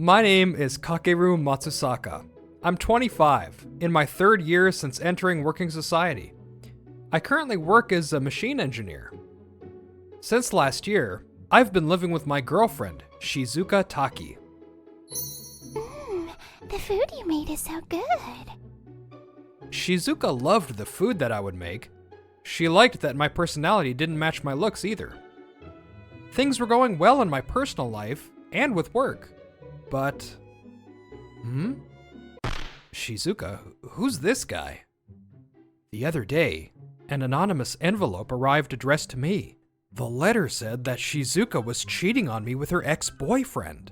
My name is Kakeru Matsusaka. I'm 25, in my third year since entering working society. I currently work as a machine engineer. Since last year, I've been living with my girlfriend, Shizuka Taki. The food you made is so good. Shizuka loved the food that I would make. She liked that my personality didn't match my looks either. Things were going well in my personal life and with work, but... Shizuka, who's this guy? The other day, an anonymous envelope arrived addressed to me. The letter said that Shizuka was cheating on me with her ex-boyfriend.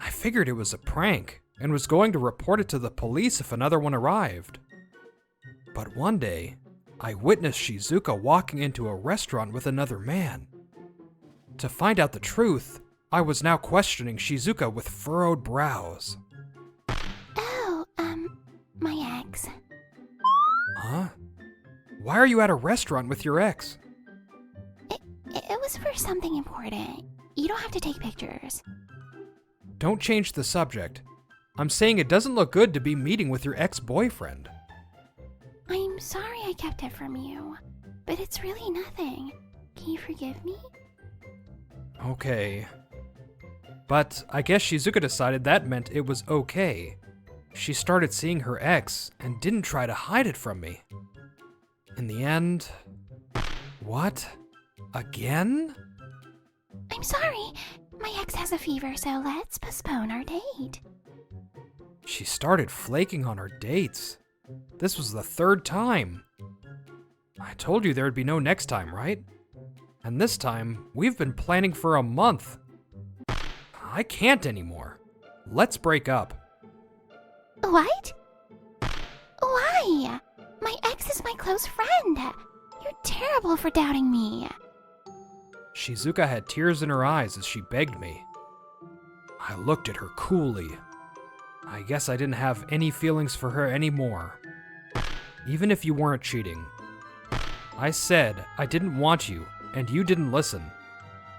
I figured it was a prank and was going to report it to the police if another one arrived. But one day, I witnessed Shizuka walking into a restaurant with another man. To find out the truth, I was now questioning Shizuka with furrowed brows. Oh, my ex. Huh? Why are you at a restaurant with your ex? It was for something important. You don't have to take pictures. Don't change the subject. I'm saying it doesn't look good to be meeting with your ex-boyfriend. I'm sorry I kept it from you, but it's really nothing. Can you forgive me? Okay. But I guess Shizuka decided that meant it was okay. She started seeing her ex and didn't try to hide it from me. In the end... What? Again? I'm sorry. My ex has a fever, so let's postpone our date. She started flaking on her dates. This was the third time. I told you there would be no next time, right? And this time, we've been planning for a month. I can't anymore. Let's break up. What? Why? My ex is my close friend. You're terrible for doubting me. Shizuka had tears in her eyes as she begged me. I looked at her coolly. I guess I didn't have any feelings for her anymore. Even if you weren't cheating. I said I didn't want you, and you didn't listen.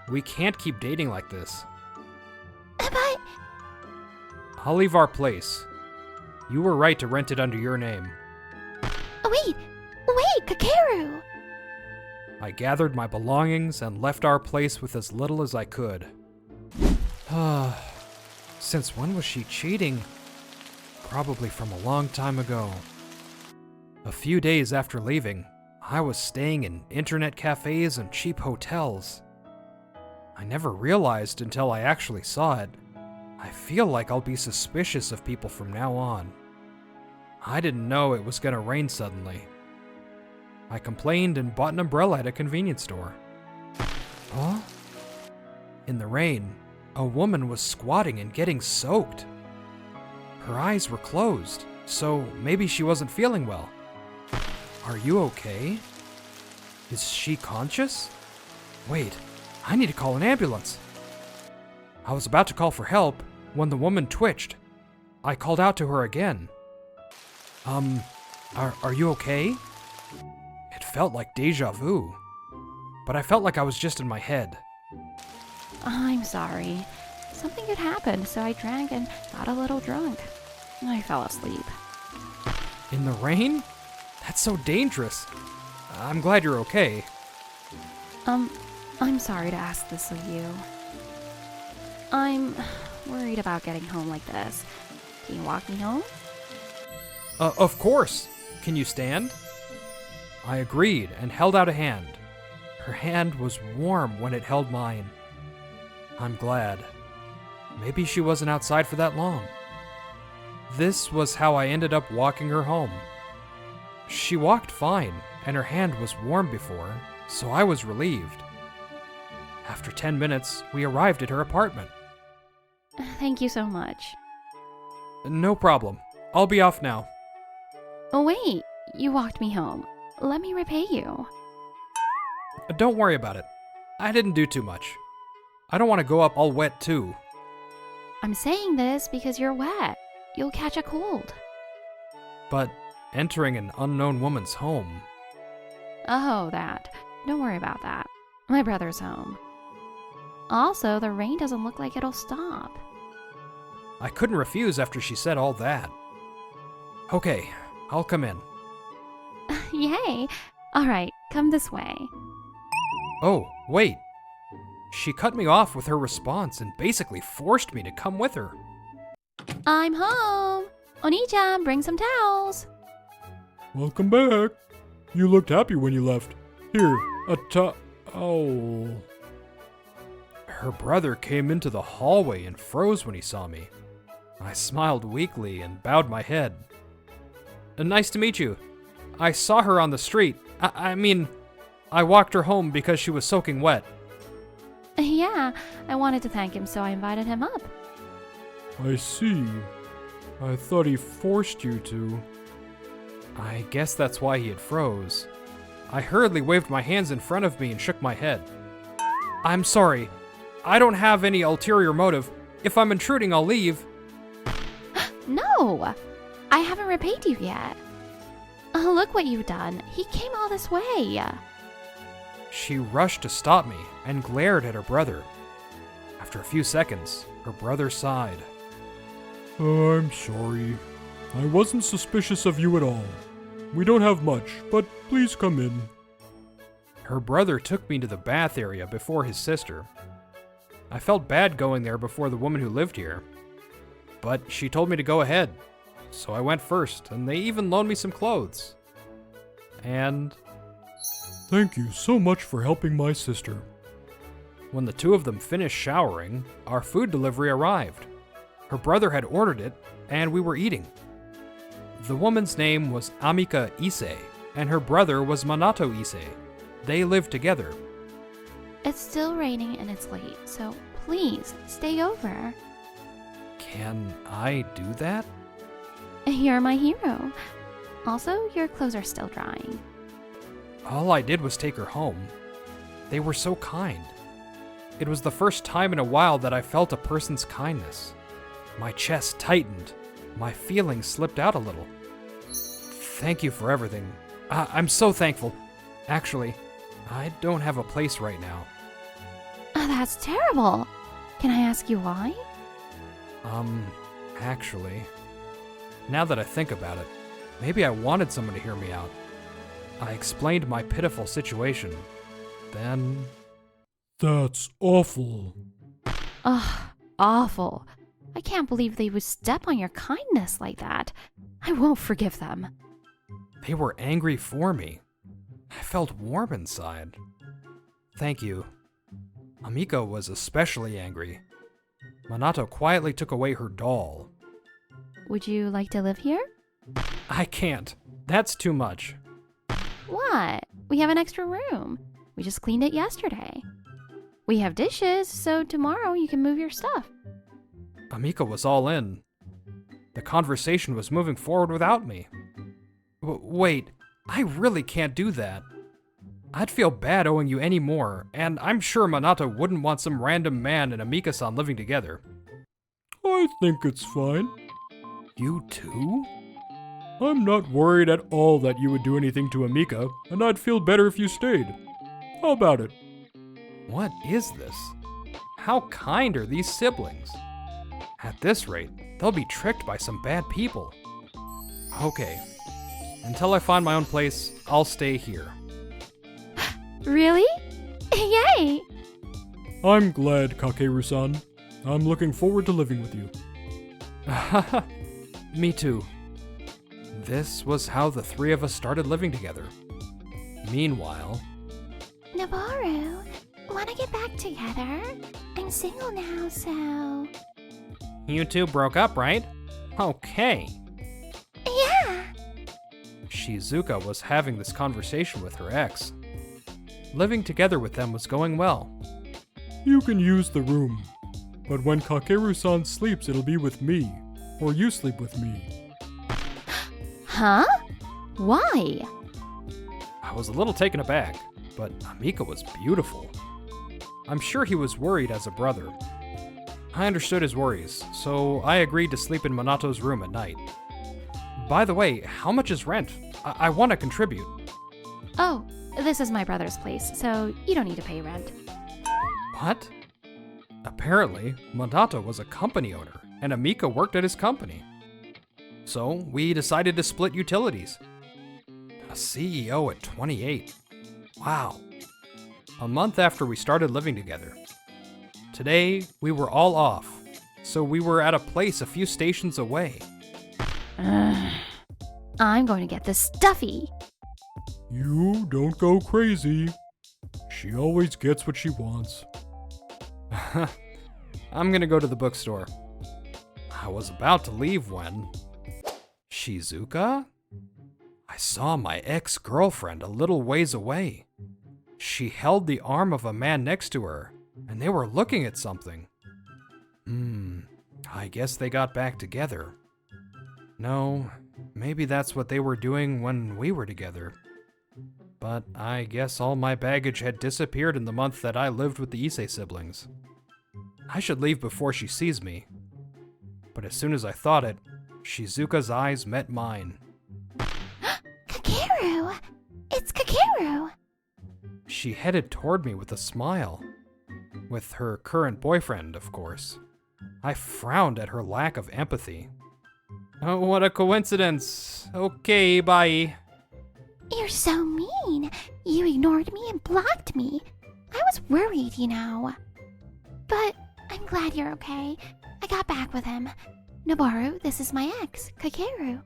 We can't keep dating like this. But... I'll leave our place. You were right to rent it under your name. Wait, Kakeru! I gathered my belongings and left our place with as little as I could. Since when was she cheating? Probably from a long time ago. A few days after leaving, I was staying in internet cafes and cheap hotels. I never realized until I actually saw it. I feel like I'll be suspicious of people from now on. I didn't know it was gonna rain suddenly. I complained and bought an umbrella at a convenience store. Huh? In the rain, a woman was squatting and getting soaked. Her eyes were closed, so maybe she wasn't feeling well. Are you okay? Is she conscious? Wait, I need to call an ambulance. I was about to call for help when the woman twitched. I called out to her again. Are you okay? It felt like deja vu, but I felt like I was just in my head. I'm sorry. Something had happened, so I drank and got a little drunk. I fell asleep. In the rain? That's so dangerous. I'm glad you're okay. I'm sorry to ask this of you. I'm worried about getting home like this. Can you walk me home? Of course. Can you stand? I agreed and held out a hand. Her hand was warm when it held mine. I'm glad. Maybe she wasn't outside for that long. This was how I ended up walking her home. She walked fine, and her hand was warm before, so I was relieved. After 10 minutes, we arrived at her apartment. Thank you so much. No problem. I'll be off now. Oh wait, you walked me home. Let me repay you. Don't worry about it. I didn't do too much. I don't want to go up all wet too. I'm saying this because you're wet. You'll catch a cold. But entering an unknown woman's home... Oh, that. Don't worry about that. My brother's home. Also, the rain doesn't look like it'll stop. I couldn't refuse after she said all that. Okay, I'll come in. Yay! Alright, come this way. Oh, wait. She cut me off with her response and basically forced me to come with her. I'm home! Oni-chan, bring some towels! Welcome back. You looked happy when you left. Here, a towel. Her brother came into the hallway and froze when he saw me. I smiled weakly and bowed my head. Nice to meet you. I saw her on the street. I walked her home because she was soaking wet. Yeah, I wanted to thank him, so I invited him up. I see. I thought he forced you to. I guess that's why he had froze. I hurriedly waved my hands in front of me and shook my head. I'm sorry. I don't have any ulterior motive. If I'm intruding, I'll leave. No! I haven't repaid you yet. Oh, look what you've done. He came all this way. She rushed to stop me and glared at her brother. After a few seconds, her brother sighed. I'm sorry. I wasn't suspicious of you at all. We don't have much, but please come in. Her brother took me to the bath area before his sister. I felt bad going there before the woman who lived here. But she told me to go ahead, so I went first, and they even loaned me some clothes. And Thank you so much for helping my sister. when the two of them finished showering, our food delivery arrived. Her brother had ordered it, and we were eating. The woman's name was Amika Issei, and her brother was Minato Issei. They lived together. It's still raining and it's late, so please stay over. Can I do that? You're my hero. Also, your clothes are still drying. All I did was take her home. They were so kind. It was the first time in a while that I felt a person's kindness. My chest tightened. My feelings slipped out a little. Thank you for everything. I'm so thankful. Actually, I don't have a place right now. Oh, that's terrible. Can I ask you why? Actually, now that I think about it, maybe I wanted someone to hear me out. I explained my pitiful situation. Then, That's awful. Ugh, awful. I can't believe they would step on your kindness like that. I won't forgive them. they were angry for me. I felt warm inside. Thank you. Amiko was especially angry. Minato quietly took away her doll. Would you like to live here? I can't. That's too much. What? We have an extra room. We just cleaned it yesterday. We have dishes, so tomorrow you can move your stuff. Amika was all in. The conversation was moving forward without me. Wait, I really can't do that. I'd feel bad owing you any more, and I'm sure Minato wouldn't want some random man and Amika-san living together. I think it's fine. You too? I'm not worried at all that you would do anything to Amika, and I'd feel better if you stayed. How about it? What is this? How kind are these siblings? At this rate, they'll be tricked by some bad people. Okay. Until I find my own place, I'll stay here. Really? Yay! I'm glad, Kakeru-san. I'm looking forward to living with you. Me too. This was how the three of us started living together. Meanwhile, Nabaru, wanna get back together? I'm single now, so... you two broke up, right? Okay. Yeah! Shizuka was having this conversation with her ex. Living together with them was going well. You can use the room, but when Kakeru-san sleeps, it'll be with me, or you sleep with me. Huh? Why? I was a little taken aback, but Amika was beautiful. I'm sure he was worried as a brother. I understood his worries, so I agreed to sleep in Minato's room at night. By the way, how much is rent? I want to contribute. Oh, this is my brother's place, so you don't need to pay rent. What? Apparently, Minato was a company owner, and Amika worked at his company. So we decided to split utilities. A CEO at 28. Wow. A month after we started living together. Today, we were all off, so we were at a place a few stations away. I'm going to get this stuffy. You don't go crazy. She always gets what she wants. I'm gonna go to the bookstore. I was about to leave when... Shizuka? I saw my ex-girlfriend a little ways away. She held the arm of a man next to her, and they were looking at something. I guess they got back together. No, maybe that's what they were doing when we were together. But I guess all my baggage had disappeared in the month that I lived with the Issei siblings. I should leave before she sees me. But as soon as I thought it, Shizuka's eyes met mine. Kakeru! It's Kakeru! She headed toward me with a smile. With her current boyfriend, of course. I frowned at her lack of empathy. Oh, what a coincidence. Okay, bye. You're so mean. You ignored me and blocked me. I was worried, you know. But I'm glad you're okay. I got back with him. Noboru, this is my ex, Kakeru.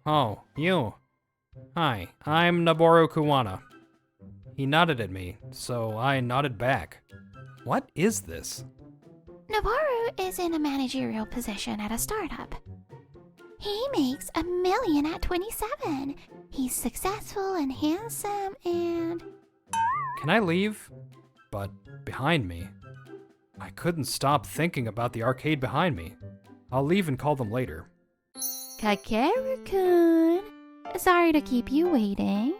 Oh, you. Hi, I'm Noboru Kuwana. He nodded at me, so I nodded back. What is this? Noboru is in a managerial position at a startup. He makes $1 million at 27. He's successful and handsome and... Can I leave? But behind me. I couldn't stop thinking about the arcade behind me. I'll leave and call them later. Kakeru-kun. Sorry to keep you waiting.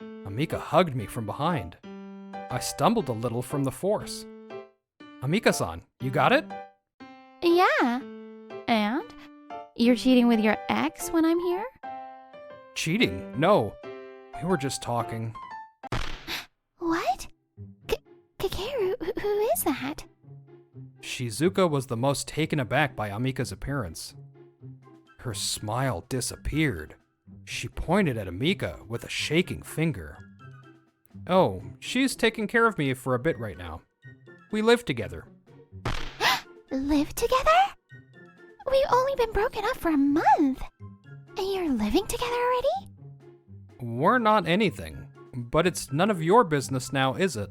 Amika hugged me from behind. I stumbled a little from the force. Amika-san, you got it? Yeah. And? You're cheating with your ex when I'm here? Cheating? No. We were just talking. What? Kakeru, who is that? Shizuka was the most taken aback by Amika's appearance. Her smile disappeared. She pointed at Amika with a shaking finger. Oh, she's taking care of me for a bit right now. We live together. Live together? We've only been broken up for a month. And you're living together already? We're not anything, but it's none of your business now, is it?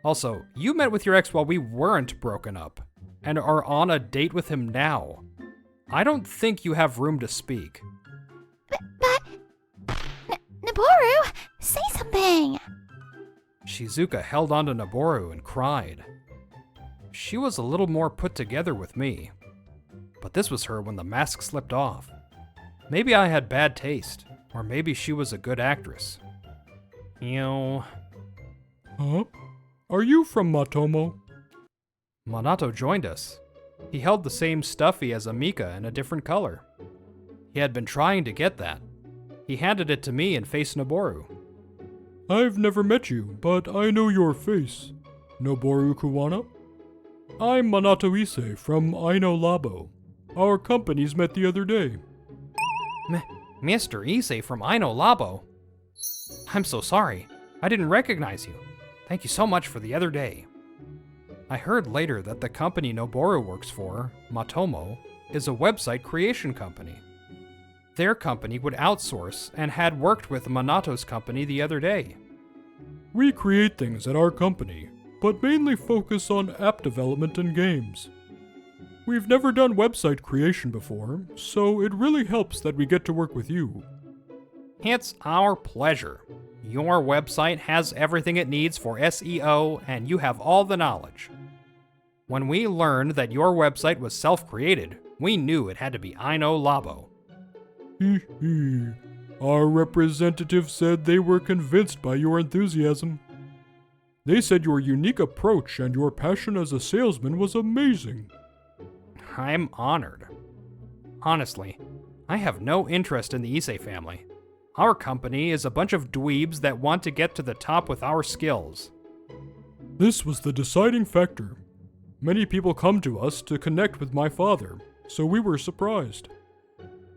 Also, you met with your ex while we weren't broken up, and are on a date with him now. I don't think you have room to speak. But... Noboru, say something! Shizuka held on to Noboru and cried. She was a little more put together with me. But this was her when the mask slipped off. Maybe I had bad taste, or maybe she was a good actress. Huh? Are you from Matomo? Minato joined us. He held the same stuffy as Amika in a different color. He had been trying to get that. He handed it to me and faced Noboru. I've never met you, but I know your face. Noboru Kuwana? I'm Minato Issei from Aino Labo. Our companies met the other day. Mr. Issei from Aino Labo? I'm so sorry. I didn't recognize you. Thank you so much for the other day. I heard later that the company Noboru works for, Matomo, is a website creation company. Their company would outsource and had worked with Minato's company the other day. We create things at our company, but mainly focus on app development and games. We've never done website creation before, so it really helps that we get to work with you. It's our pleasure. Your website has everything it needs for SEO, and you have all the knowledge. When we learned that your website was self-created, we knew it had to be Aino Labo. Hee hee. Our representative said they were convinced by your enthusiasm. They said your unique approach and your passion as a salesman was amazing. I'm honored. Honestly, I have no interest in the Issei family. Our company is a bunch of dweebs that want to get to the top with our skills. This was the deciding factor. Many people come to us to connect with my father, so we were surprised.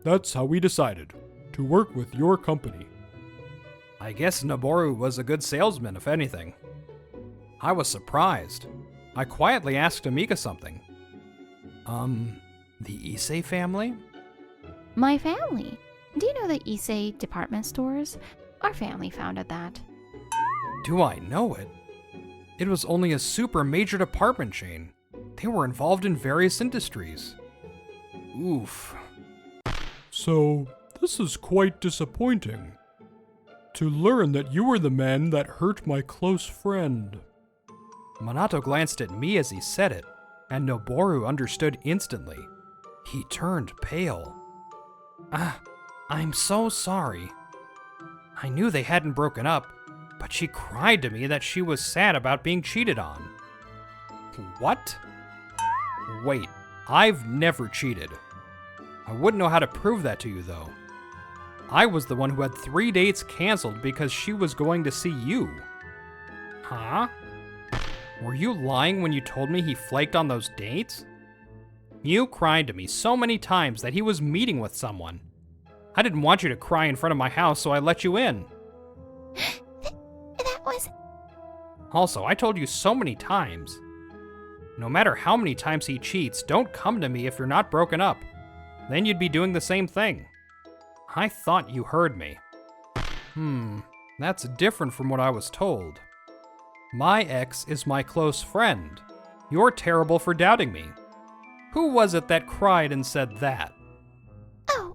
That's how we decided to work with your company. I guess Noboru was a good salesman, if anything. I was surprised. I quietly asked Amika something. The Issei family? My family. Do you know the Issei department stores? Our family founded that. Do I know it? It was only a super major department chain. They were involved in various industries. Oof. So, this is quite disappointing. To learn that you were the man that hurt my close friend. Minato glanced at me as he said it, and Noboru understood instantly. He turned pale. I'm so sorry. I knew they hadn't broken up, but she cried to me that she was sad about being cheated on. What? Wait, I've never cheated. I wouldn't know how to prove that to you, though. I was the one who had 3 dates canceled because she was going to see you. Huh? Were you lying when you told me he flaked on those dates? You cried to me so many times that he was meeting with someone. I didn't want you to cry in front of my house, so I let you in. That was... Also, I told you so many times. No matter how many times he cheats, don't come to me if you're not broken up. Then you'd be doing the same thing. I thought you heard me. That's different from what I was told. My ex is my close friend. You're terrible for doubting me. Who was it that cried and said that? Oh,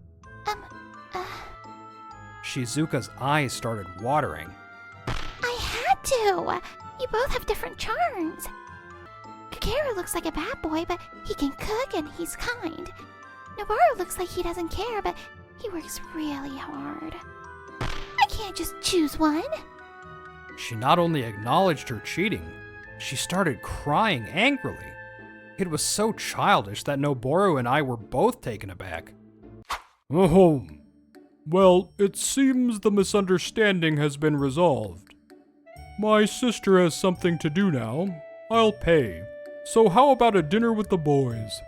Shizuka's eyes started watering. I had to. You both have different charms. Kakeru looks like a bad boy, but he can cook and he's kind. Noboru looks like he doesn't care, but he works really hard. I can't just choose one. She not only acknowledged her cheating, she started crying angrily. It was so childish that Noboru and I were both taken aback. Well, it seems the misunderstanding has been resolved. My sister has something to do now. I'll pay. So how about a dinner with the boys?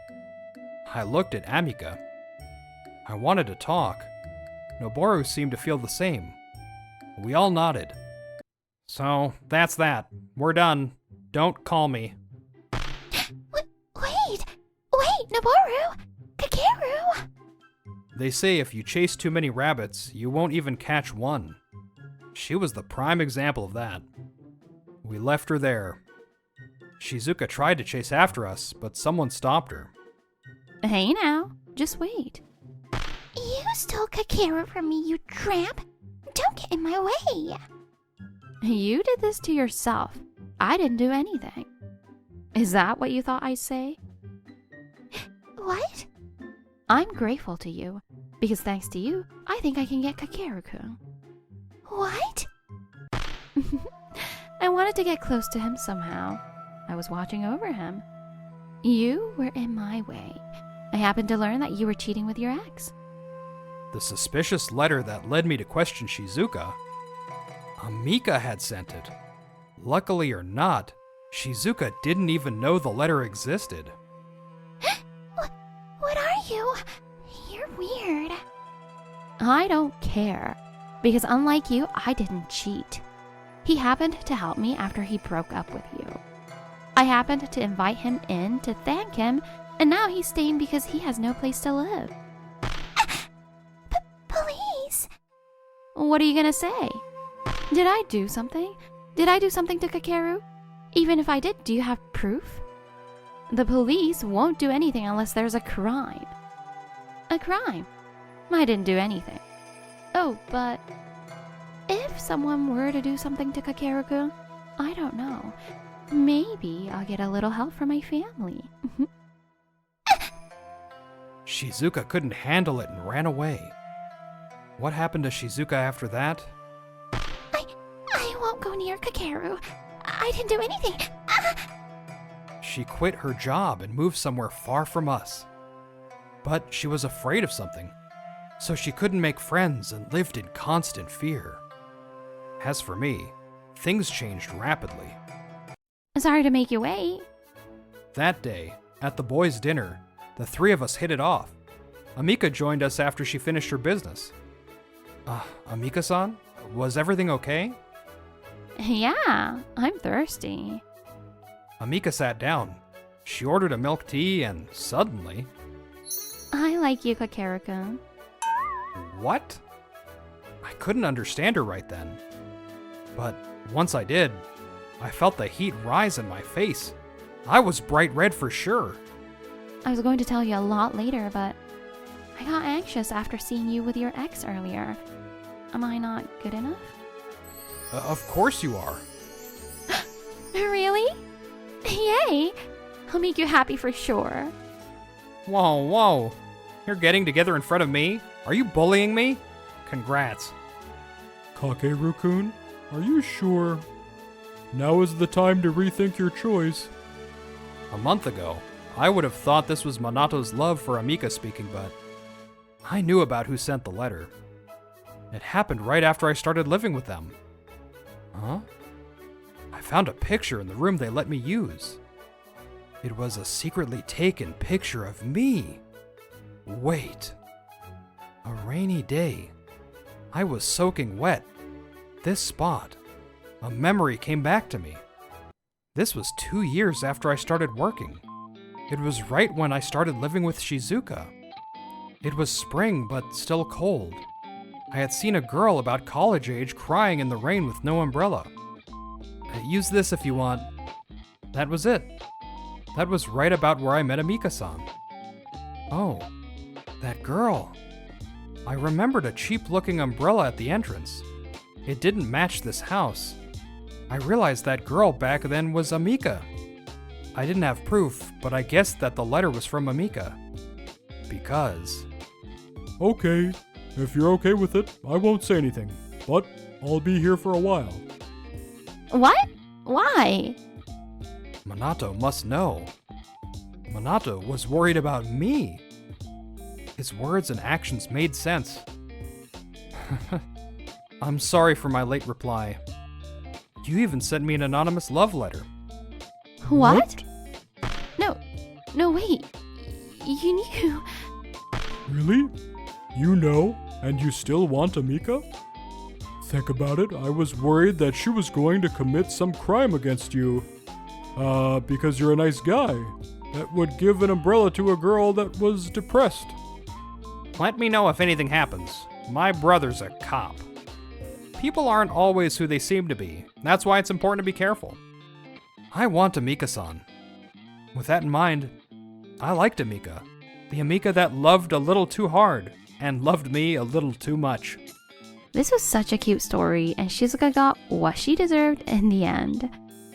I looked at Amika. I wanted to talk. Noboru seemed to feel the same. We all nodded. So, that's that. We're done. Don't call me. Wait, Noboru! Kakeru! They say if you chase too many rabbits, you won't even catch one. She was the prime example of that. We left her there. Shizuka tried to chase after us, but someone stopped her. Hey now, just wait. You stole Kakeru from me, you tramp! Don't get in my way! You did this to yourself. I didn't do anything. Is that what you thought I'd say? What? I'm grateful to you, because thanks to you, I think I can get Kakeru-kun. What? I wanted to get close to him somehow. I was watching over him. You were in my way. I happened to learn that you were cheating with your ex. The suspicious letter that led me to question Shizuka, Amika had sent it. Luckily or not, Shizuka didn't even know the letter existed. What are you? You're weird. I don't care, because unlike you, I didn't cheat. He happened to help me after he broke up with you. I happened to invite him in to thank him, and now he's staying because he has no place to live. Police! What are you gonna say? Did I do something? Did I do something to Kakeru? Even if I did, do you have proof? The police won't do anything unless there's a crime. A crime? I didn't do anything. Oh, but if someone were to do something to Kakeru-kun, I don't know. Maybe I'll get a little help from my family. Shizuka couldn't handle it and ran away. What happened to Shizuka after that? I won't go near Kakeru. I didn't do anything. She quit her job and moved somewhere far from us. But she was afraid of something, so she couldn't make friends and lived in constant fear. As for me, things changed rapidly. Sorry to make you wait. That day, at the boys' dinner, the three of us hit it off. Amika joined us after she finished her business. Amika-san? Was everything okay? Yeah, I'm thirsty. Amika sat down. She ordered a milk tea and suddenly... I like you, Kakeru-kun. What? I couldn't understand her right then. But once I did, I felt the heat rise in my face. I was bright red for sure. I was going to tell you a lot later, but I got anxious after seeing you with your ex earlier. Am I not good enough? Of course you are. Really? Yay! I'll make you happy for sure. Whoa. You're getting together in front of me? Are you bullying me? Congrats. Kakeru-kun, are you sure? Now is the time to rethink your choice. A month ago, I would have thought this was Minato's love for Amika speaking, but I knew about who sent the letter. It happened right after I started living with them. Huh? I found a picture in the room they let me use. It was a secretly taken picture of me. Wait. A rainy day. I was soaking wet. This spot. A memory came back to me. This was 2 years after I started working. It was right when I started living with Shizuka. It was spring, but still cold. I had seen a girl about college age crying in the rain with no umbrella. Use this if you want. That was it. That was right about where I met Amika-san. Oh, that girl. I remembered a cheap-looking umbrella at the entrance. It didn't match this house. I realized that girl back then was Amika. I didn't have proof, but I guessed that the letter was from Amika. Because... Okay, if you're okay with it, I won't say anything, but I'll be here for a while. What? Why? Minato must know. Minato was worried about me. His words and actions made sense. I'm sorry for my late reply. You even sent me an anonymous love letter. What? No, wait. You knew. Really? You know, and you still want Amika? Think about it, I was worried that she was going to commit some crime against you. Because you're a nice guy. That would give an umbrella to a girl that was depressed. Let me know if anything happens. My brother's a cop. People aren't always who they seem to be. That's why it's important to be careful. I want Amika-san. With that in mind, I liked Amika. The Amika that loved a little too hard and loved me a little too much. This was such a cute story, and Shizuka got what she deserved in the end.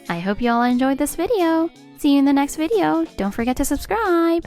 I hope you all enjoyed this video. See you in the next video. Don't forget to subscribe.